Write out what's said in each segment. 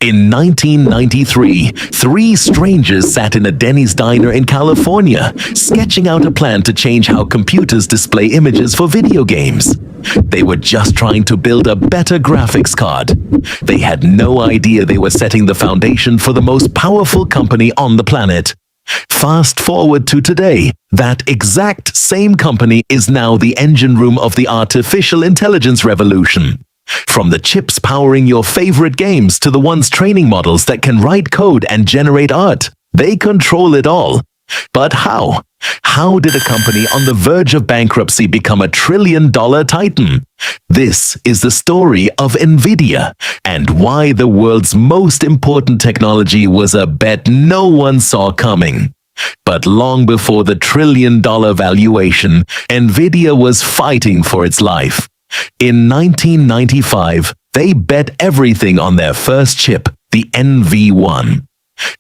In 1993, three strangers sat in a Denny's diner in California, sketching out a plan to change how computers display images for video games. They were just trying to build a better graphics card. They had no idea they were setting the foundation for the most powerful company on the planet. Fast forward to today, that exact same company is now the engine room of the artificial intelligence revolution. From the chips powering your favorite games to the ones training models that can write code and generate art, they control it all. But how? How did a company on the verge of bankruptcy become a trillion-dollar titan? This is the story of NVIDIA and why the world's most important technology was a bet no one saw coming. But long before the trillion-dollar valuation, NVIDIA was fighting for its life. In 1995, they bet everything on their first chip, the NV1.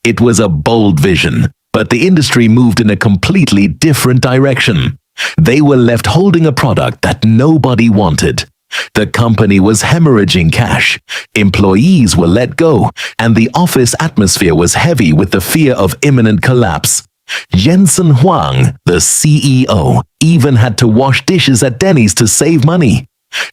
It was a bold vision, but the industry moved in a completely different direction. They were left holding a product that nobody wanted. The company was hemorrhaging cash, employees were let go, and the office atmosphere was heavy with the fear of imminent collapse. Jensen Huang, the CEO, even had to wash dishes at Denny's to save money.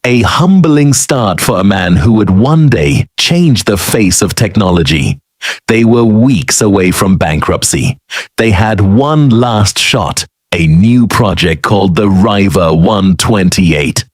A humbling start for a man who would one day change the face of technology. They were weeks away from bankruptcy. They had one last shot, a new project called the Riva 128.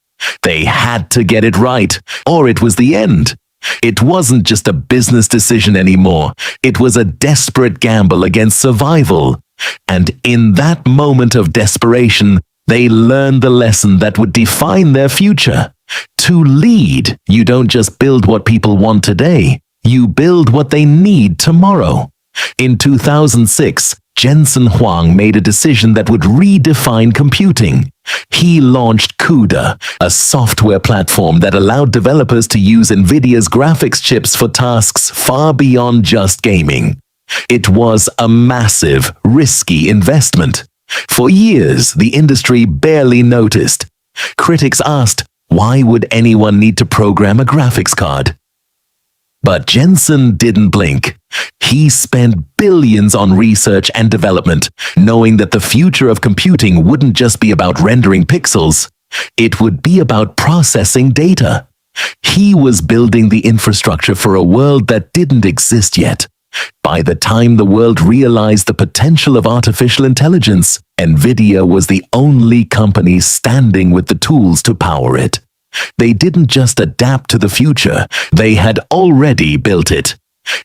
They had to get it right, or it was the end. It wasn't just a business decision anymore. It was a desperate gamble against survival. And in that moment of desperation, they learned the lesson that would define their future. To lead, you don't just build what people want today, you build what they need tomorrow. In 2006, Jensen Huang made a decision that would redefine computing. He launched CUDA, a software platform that allowed developers to use NVIDIA's graphics chips for tasks far beyond just gaming. It was a massive, risky investment. For years, the industry barely noticed. Critics asked, why would anyone need to program a graphics card? But Jensen didn't blink. He spent billions on research and development, knowing that the future of computing wouldn't just be about rendering pixels. It would be about processing data. He was building the infrastructure for a world that didn't exist yet. By the time the world realized the potential of artificial intelligence, NVIDIA was the only company standing with the tools to power it. They didn't just adapt to the future, they had already built it.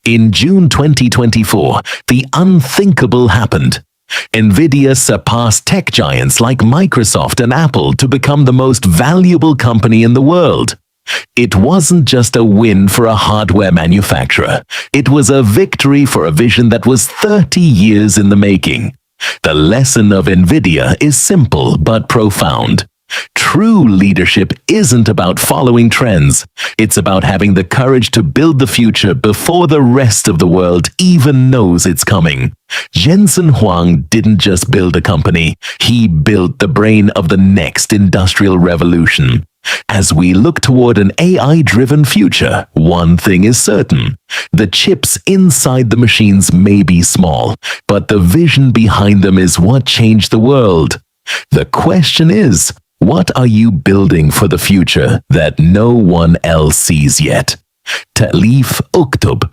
In June 2024, the unthinkable happened. NVIDIA surpassed tech giants like Microsoft and Apple to become the most valuable company in the world. It wasn't just a win for a hardware manufacturer. It was a victory for a vision that was 30 years in the making. The lesson of NVIDIA is simple but profound. True leadership isn't about following trends. It's about having the courage to build the future before the rest of the world even knows it's coming. Jensen Huang didn't just build a company. He built the brain of the next industrial revolution. As we look toward an AI-driven future, one thing is certain. The chips inside the machines may be small, but the vision behind them is what changed the world. The question is, what are you building for the future that no one else sees yet? Talif Uktub.